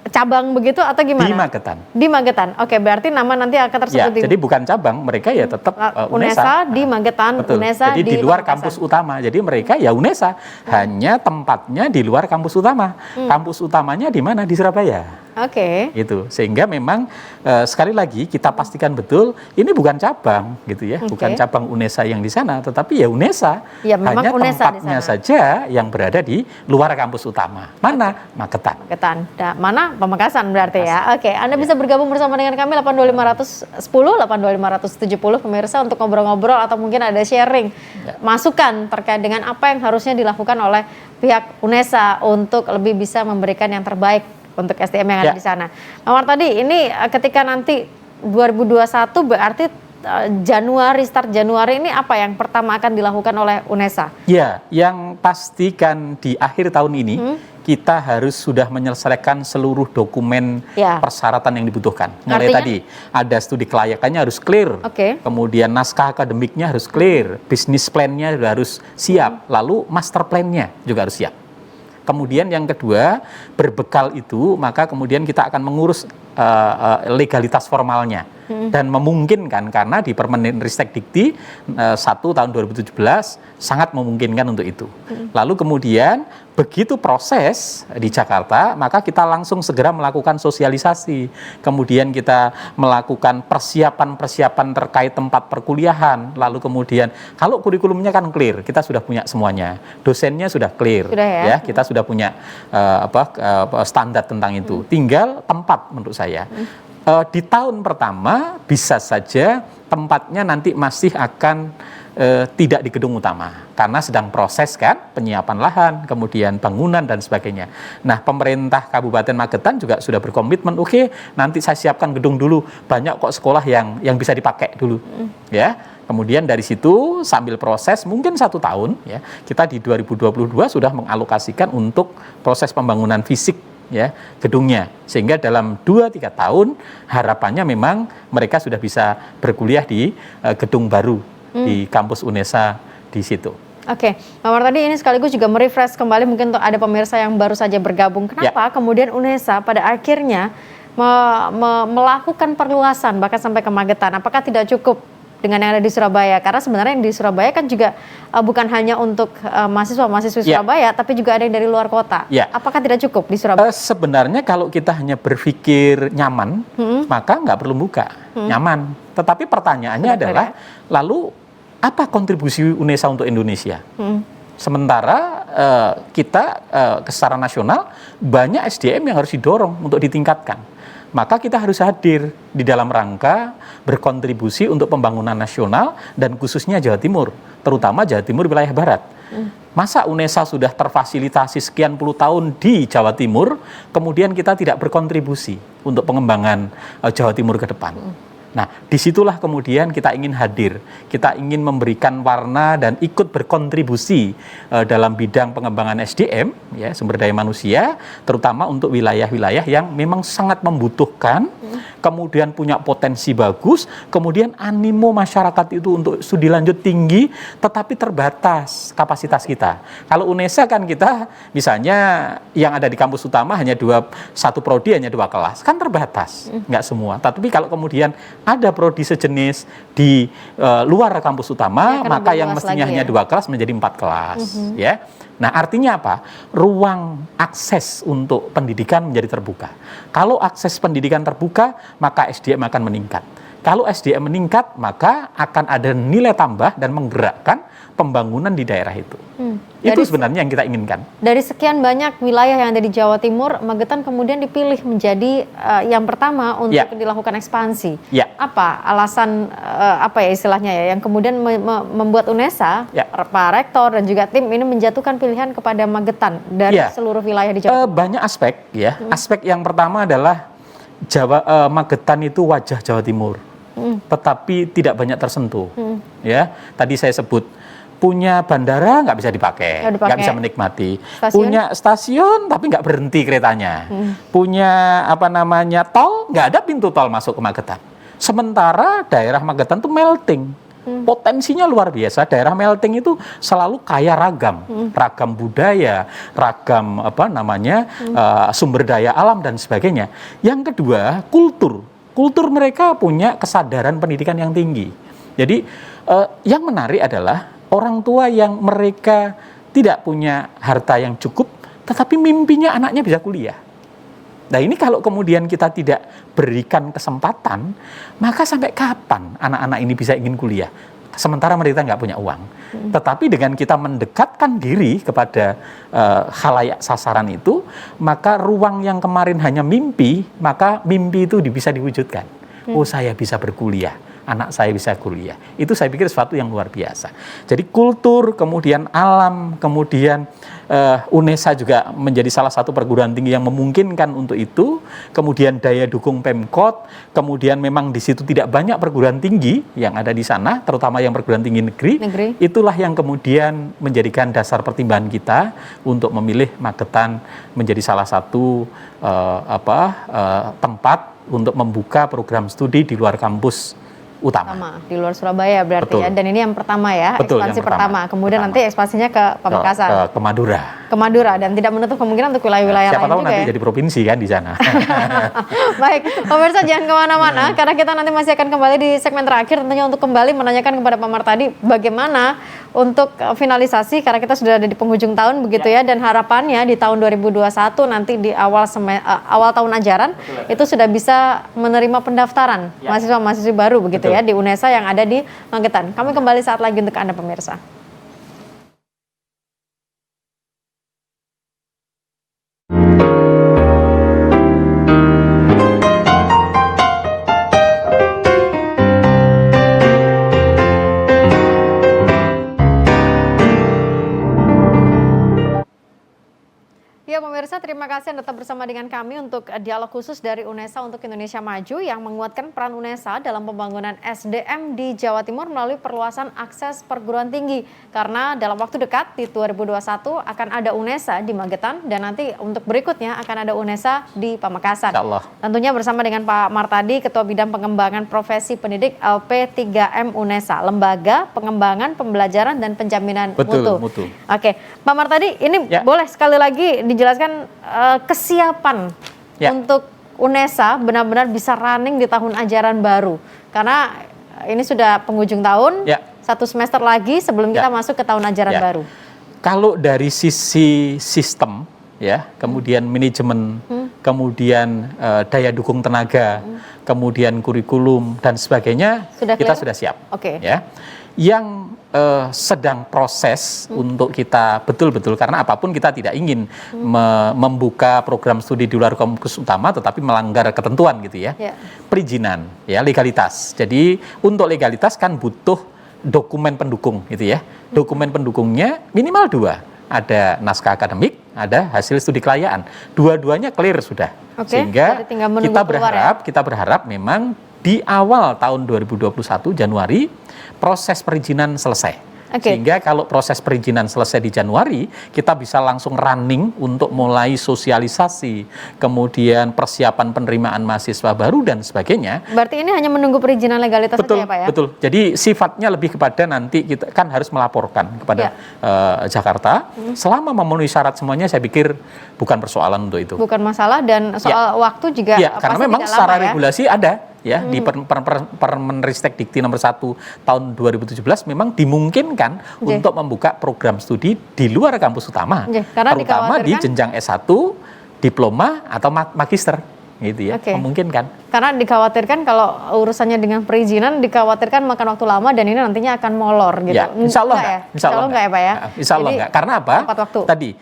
Cabang begitu atau gimana? Di Magetan. Di Magetan. Oke, berarti nama nanti akan tersebut jadi bukan cabang, mereka ya tetap UNESA di Magetan. Betul. UNESA jadi di luar kampus utama. Jadi mereka ya UNESA, hanya tempatnya di luar kampus utama. Kampus utamanya di mana? Di Surabaya. Itu sehingga memang sekali lagi kita pastikan betul ini bukan cabang gitu ya, bukan cabang UNESA yang di sana, tetapi ya UNESA, hanya tempatnya saja yang berada di luar kampus utama. Mana? Magetan. Mana? Pamekasan berarti ya. Anda bisa bergabung bersama dengan kami 82510, 82570 pemirsa untuk ngobrol-ngobrol atau mungkin ada sharing masukan terkait dengan apa yang harusnya dilakukan oleh pihak UNESA untuk lebih bisa memberikan yang terbaik untuk SDM yang ada di sana. Mawar tadi ini ketika nanti 2021 berarti start Januari ini apa yang pertama akan dilakukan oleh UNESA? Ya, yang pastikan di akhir tahun ini kita harus sudah menyelesaikan seluruh dokumen Ya. persyaratan yang dibutuhkan. Mulai Artinya? tadi ada studi kelayakannya harus clear, Oke. kemudian naskah akademiknya harus clear, bisnis plan-nya juga harus siap, lalu master plan-nya juga harus siap. Kemudian yang kedua, berbekal itu maka kemudian kita akan mengurus legalitas formalnya dan memungkinkan, karena di Permendikbud Dikti 1 tahun 2017 sangat memungkinkan untuk itu. Lalu kemudian begitu proses di Jakarta, maka kita langsung segera melakukan sosialisasi. Kemudian kita melakukan persiapan-persiapan terkait tempat perkuliahan. Lalu kemudian kalau kurikulumnya kan clear, kita sudah punya semuanya. Dosennya sudah clear, Sudah ya? kita sudah punya standar tentang itu. Tinggal tempat menurut saya. Di tahun pertama bisa saja tempatnya nanti masih akan tidak di gedung utama karena sedang proses kan penyiapan lahan, kemudian bangunan dan sebagainya. Nah, pemerintah Kabupaten Magetan juga sudah berkomitmen, oke, nanti saya siapkan gedung dulu, banyak kok sekolah yang bisa dipakai dulu, ya. Kemudian dari situ sambil proses mungkin 1 tahun, ya, kita di 2022 sudah mengalokasikan untuk proses pembangunan fisik, ya, gedungnya, sehingga dalam 2-3 tahun harapannya memang mereka sudah bisa berkuliah di gedung baru di kampus UNESA di situ. Oke, Pak Martadi, ini sekaligus juga merefresh kembali mungkin untuk ada pemirsa yang baru saja bergabung. Kenapa kemudian UNESA pada akhirnya melakukan perluasan bahkan sampai ke Magetan? Apakah tidak cukup dengan yang ada di Surabaya? Karena sebenarnya yang di Surabaya kan juga bukan hanya untuk mahasiswa-mahasiswi Surabaya, tapi juga ada yang dari luar kota. Apakah tidak cukup di Surabaya? Sebenarnya kalau kita hanya berpikir nyaman, maka nggak perlu buka, nyaman. Tetapi pertanyaannya adalah, lalu apa kontribusi UNESA untuk Indonesia? Sementara kita secara nasional banyak SDM yang harus didorong untuk ditingkatkan. Maka kita harus hadir di dalam rangka berkontribusi untuk pembangunan nasional dan khususnya Jawa Timur, terutama Jawa Timur wilayah Barat. Masa UNESA sudah terfasilitasi sekian puluh tahun di Jawa Timur, kemudian kita tidak berkontribusi untuk pengembangan Jawa Timur ke depan. Nah, disitulah kemudian kita ingin hadir, kita ingin memberikan warna dan ikut berkontribusi dalam bidang pengembangan SDM, ya, sumber daya manusia, terutama untuk wilayah-wilayah yang memang sangat membutuhkan, kemudian punya potensi bagus, kemudian animo masyarakat itu untuk studi lanjut tinggi, tetapi terbatas kapasitas kita. Kalau UNESA kan kita, misalnya yang ada di kampus utama hanya satu prodi hanya 2 kelas, kan terbatas, nggak semua. Tapi kalau kemudian ada prodi sejenis di luar kampus utama, maka yang mestinya hanya 2 kelas menjadi 4 kelas, ya. Nah, artinya apa? Ruang akses untuk pendidikan menjadi terbuka. Kalau akses pendidikan terbuka, maka SDM akan meningkat. Kalau SDM meningkat, maka akan ada nilai tambah dan menggerakkan pembangunan di daerah itu. Itu sebenarnya yang kita inginkan. Dari sekian banyak wilayah yang ada di Jawa Timur, Magetan kemudian dipilih menjadi yang pertama untuk dilakukan ekspansi. Apa alasan apa ya istilahnya ya yang kemudian membuat UNESA, Pak Rektor dan juga tim ini menjatuhkan pilihan kepada Magetan dari seluruh wilayah di Jawa Timur? Banyak aspek ya. Aspek yang pertama adalah Magetan itu wajah Jawa Timur, tetapi tidak banyak tersentuh. Ya, tadi saya sebut punya bandara nggak bisa dipakai, nggak bisa menikmati. Punya stasiun tapi nggak berhenti keretanya. Punya tol, nggak ada pintu tol masuk ke Magetan. Sementara daerah Magetan itu melting, potensinya luar biasa. Daerah melting itu selalu kaya ragam, ragam budaya, ragam sumber daya alam dan sebagainya. Yang kedua, kultur mereka punya kesadaran pendidikan yang tinggi. Jadi yang menarik adalah orang tua yang mereka tidak punya harta yang cukup, tetapi mimpinya anaknya bisa kuliah. Nah, ini kalau kemudian kita tidak berikan kesempatan, maka sampai kapan anak-anak ini bisa ingin kuliah? Sementara mereka nggak punya uang. Tetapi dengan kita mendekatkan diri kepada khalayak sasaran itu, maka ruang yang kemarin hanya mimpi, maka mimpi itu bisa diwujudkan. Oh, saya bisa berkuliah. anak saya bisa kuliah. Itu saya pikir sesuatu yang luar biasa. Jadi kultur, kemudian alam, kemudian UNESA juga menjadi salah satu perguruan tinggi yang memungkinkan untuk itu. Kemudian daya dukung Pemkot, kemudian memang di situ tidak banyak perguruan tinggi yang ada di sana, terutama yang perguruan tinggi negeri. Itulah yang kemudian menjadikan dasar pertimbangan kita untuk memilih Magetan menjadi salah satu tempat untuk membuka program studi di luar kampus utama. Di luar Surabaya berarti. Betul. Ya. Dan ini yang pertama ya, betul, ekspansi pertama. Kemudian nanti ekspansinya ke Pamekasan. Ke Madura. Ke Madura, dan tidak menutup kemungkinan untuk wilayah-wilayah lain juga. Siapa tahu nanti ya? Jadi provinsi kan di sana. Baik, pemirsa jangan kemana-mana, karena kita nanti masih akan kembali di segmen terakhir tentunya untuk kembali menanyakan kepada Pak Martadi bagaimana untuk finalisasi, karena kita sudah ada di penghujung tahun begitu ya, dan harapannya di tahun 2021 nanti di awal tahun ajaran itu sudah bisa menerima pendaftaran mahasiswa-mahasiswa baru begitu ya di UNESA yang ada di Magetan. Kami kembali saat lagi untuk Anda pemirsa. Ya pemirsa, terima kasih Anda tetap bersama dengan kami untuk dialog khusus dari UNESA untuk Indonesia Maju yang menguatkan peran UNESA dalam pembangunan SDM di Jawa Timur melalui perluasan akses perguruan tinggi. Karena dalam waktu dekat di 2021 akan ada UNESA di Magetan dan nanti untuk berikutnya akan ada UNESA di Pamekasan. Insyaallah. Tentunya bersama dengan Pak Martadi, Ketua Bidang Pengembangan Profesi Pendidik LP3M UNESA, Lembaga Pengembangan Pembelajaran dan Penjaminan Mutu. Oke, Pak Martadi, ini boleh sekali lagi dijelaskan kesiapan untuk UNESA benar-benar bisa running di tahun ajaran baru, karena ini sudah penghujung tahun, satu semester lagi sebelum kita masuk ke tahun ajaran baru. Kalau dari sisi sistem kemudian manajemen, kemudian daya dukung tenaga, kemudian kurikulum dan sebagainya, kita sudah siap. Yang sedang proses untuk kita betul-betul, karena apapun kita tidak ingin membuka program studi di luar kampus utama tetapi melanggar ketentuan gitu ya. Perizinan, legalitas. Jadi untuk legalitas kan butuh dokumen pendukung gitu ya. Dokumen pendukungnya minimal 2. Ada naskah akademik, ada hasil studi kelayaan. Dua-duanya clear sudah. Sehingga kita berharap memang di awal tahun 2021 Januari proses perizinan selesai. Sehingga kalau proses perizinan selesai di Januari, kita bisa langsung running untuk mulai sosialisasi, kemudian persiapan penerimaan mahasiswa baru dan sebagainya. Berarti ini hanya menunggu perizinan legalitas saja ya Pak ya? Betul. Jadi sifatnya lebih kepada nanti kita kan harus melaporkan kepada Jakarta. Selama memenuhi syarat semuanya, saya pikir bukan persoalan untuk itu. Bukan masalah, dan soal waktu juga karena memang secara regulasi ada. Di Permenristek Dikti nomor 1 tahun 2017 memang dimungkinkan untuk membuka program studi di luar kampus utama, terutama di jenjang S1, diploma atau magister, gitu ya, memungkinkan. Karena dikhawatirkan kalau urusannya dengan perizinan dikhawatirkan makan waktu lama dan ini nantinya akan molor gitu. Insya Allah enggak ya Pak ya? Insya Allah enggak. Karena apa? Tadi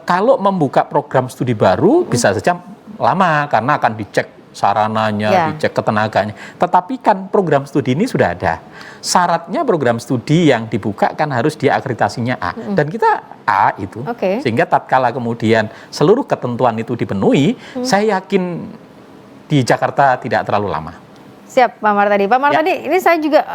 kalau membuka program studi baru bisa saja lama karena akan dicek sarananya, dicek ketenaganya. Tetapi kan program studi ini sudah ada. Syaratnya program studi yang dibuka kan harus dia akreditasinya A. Dan kita A itu. Sehingga tatkala kemudian seluruh ketentuan itu dipenuhi, saya yakin di Jakarta tidak terlalu lama. Siap Pak Martadi. Pak Martadi, ini saya juga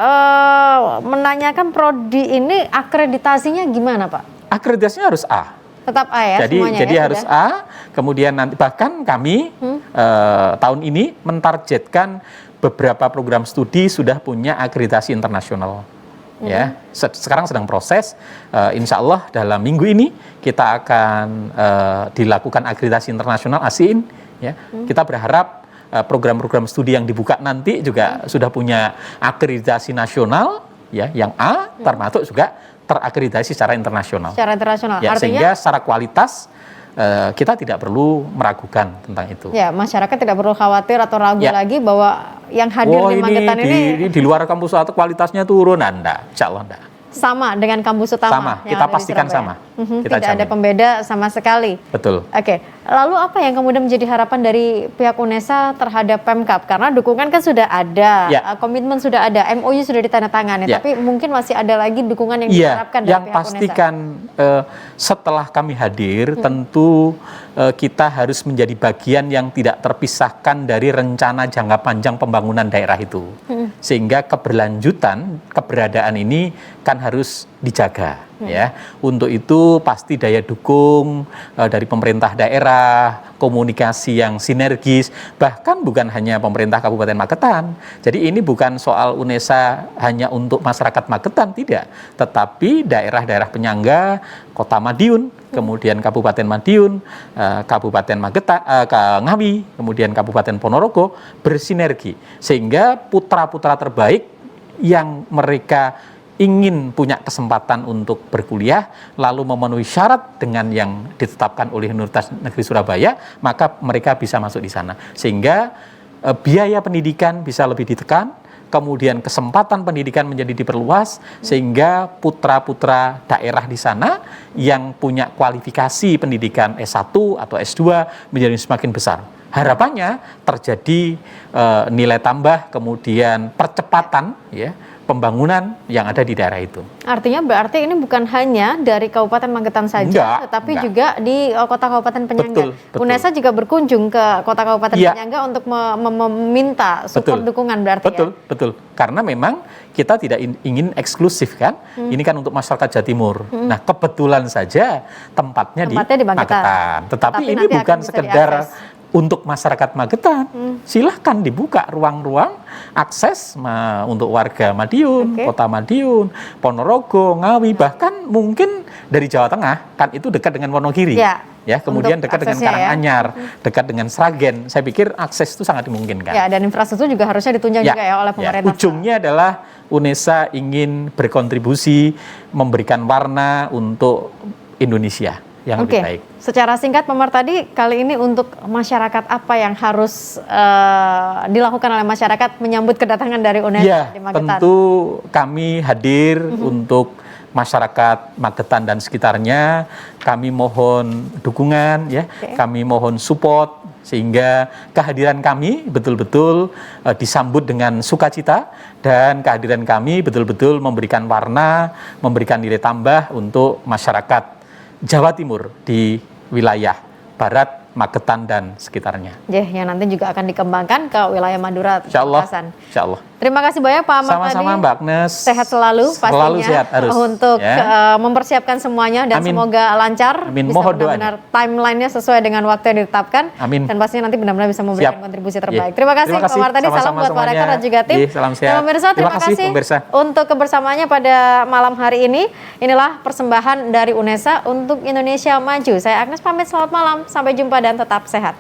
menanyakan prodi ini akreditasinya gimana Pak? Akreditasinya harus A. Tetap A ya semuanya. Jadi harus A, kemudian nanti bahkan kami tahun ini mentargetkan beberapa program studi sudah punya akreditasi internasional. Sekarang sedang proses, insya Allah dalam minggu ini kita akan dilakukan akreditasi internasional ASIN. Kita berharap program-program studi yang dibuka nanti juga sudah punya akreditasi nasional, yang A, termasuk juga terakreditasi secara internasional. Artinya, sehingga secara kualitas kita tidak perlu meragukan tentang itu. Masyarakat tidak perlu khawatir atau ragu lagi bahwa yang hadir di Magetan ini di luar kampus atau kualitasnya turun, enggak, insya Allah enggak. sama dengan kampus utama Sama, yang kita ada di pastikan Surabaya? sama. Kita Tidak ada jamin. pembeda sama sekali. Betul. Oke, lalu apa yang kemudian menjadi harapan dari pihak UNESA terhadap Pemkab? Karena dukungan kan sudah ada, Ya. komitmen sudah ada, MOU sudah ditandatangani, Ya. tapi mungkin masih ada lagi dukungan yang Iya, diharapkan dari yang pihak pasti UNESA. kan setelah kami hadir, tentu kita harus menjadi bagian yang tidak terpisahkan dari rencana jangka panjang pembangunan daerah itu. Sehingga keberlanjutan, keberadaan ini kan harus dijaga. Ya, untuk itu pasti daya dukung dari pemerintah daerah, komunikasi yang sinergis, bahkan bukan hanya pemerintah Kabupaten Magetan. Jadi ini bukan soal UNESA hanya untuk masyarakat Magetan, tidak, tetapi daerah-daerah penyangga, Kota Madiun, kemudian Kabupaten Madiun, Kabupaten Magetan, Ngawi, kemudian Kabupaten Ponorogo bersinergi sehingga putra-putra terbaik yang mereka ingin punya kesempatan untuk berkuliah, lalu memenuhi syarat dengan yang ditetapkan oleh Universitas Negeri Surabaya, maka mereka bisa masuk di sana. Sehingga biaya pendidikan bisa lebih ditekan, kemudian kesempatan pendidikan menjadi diperluas, sehingga putra-putra daerah di sana yang punya kualifikasi pendidikan S1 atau S2 menjadi semakin besar. Harapannya terjadi nilai tambah, kemudian percepatan ya pembangunan yang ada di daerah itu. Artinya berarti ini bukan hanya dari Kabupaten Magetan saja, Enggak, tetapi enggak. juga di kota kabupaten penyangga. Betul. UNESA juga berkunjung ke kota kabupaten Iya. penyangga untuk meminta support dukungan berarti Betul. Karena memang kita tidak ingin eksklusif kan. Ini kan untuk masyarakat Jawa Timur. Nah, kebetulan saja tempatnya di Magetan. Magetan. Tetapi ini nanti bukan akan bisa sekedar diakses. untuk masyarakat Magetan. Silahkan dibuka ruang-ruang akses untuk warga Madiun, Oke. Kota Madiun, Ponorogo, Ngawi, bahkan mungkin dari Jawa Tengah, kan itu dekat dengan Wonogiri. Ya, Kemudian untuk dekat dengan aksesnya ya. Karanganyar, dekat dengan Sragen. Saya pikir akses itu sangat dimungkinkan. Ya, dan infrastruktur juga harusnya ditunjang juga ya oleh pemerintah. Ujungnya adalah UNESA ingin berkontribusi, memberikan warna untuk Indonesia yang Oke, lebih baik. secara singkat Pak Mar tadi kali ini untuk masyarakat apa yang harus dilakukan oleh masyarakat menyambut kedatangan dari UNESA Ya, di Magetan? tentu kami hadir untuk masyarakat Magetan dan sekitarnya. Kami mohon dukungan, ya, kami mohon support sehingga kehadiran kami betul-betul disambut dengan sukacita dan kehadiran kami betul-betul memberikan warna, memberikan nilai tambah untuk masyarakat Jawa Timur di wilayah Barat, Magetan dan sekitarnya. Yang nanti juga akan dikembangkan ke wilayah Madura, Insyaallah. Pamekasan. Insyaallah. Terima kasih banyak Pak Ahmad Sama-sama tadi. Mbak Agnes. Sehat selalu pastinya. Selalu sehat harus. Untuk ya. mempersiapkan semuanya dan Amin. semoga lancar. Amin. Bisa Mohon benar-benar timelinenya sesuai dengan waktu yang ditetapkan. Amin. Dan pastinya nanti benar-benar bisa memberikan Siap. kontribusi Iya. terbaik. Terima kasih Pak Ahmad tadi. Salam Sama-sama buat Pak semuanya. Rektor dan juga tim. Iya, salam sehat. Dan pemirsa, terima kasih pemirsa. untuk kebersamaannya pada malam hari ini. Inilah persembahan dari UNESA untuk Indonesia Maju. Saya Agnes pamit, selamat malam. Sampai jumpa dan tetap sehat.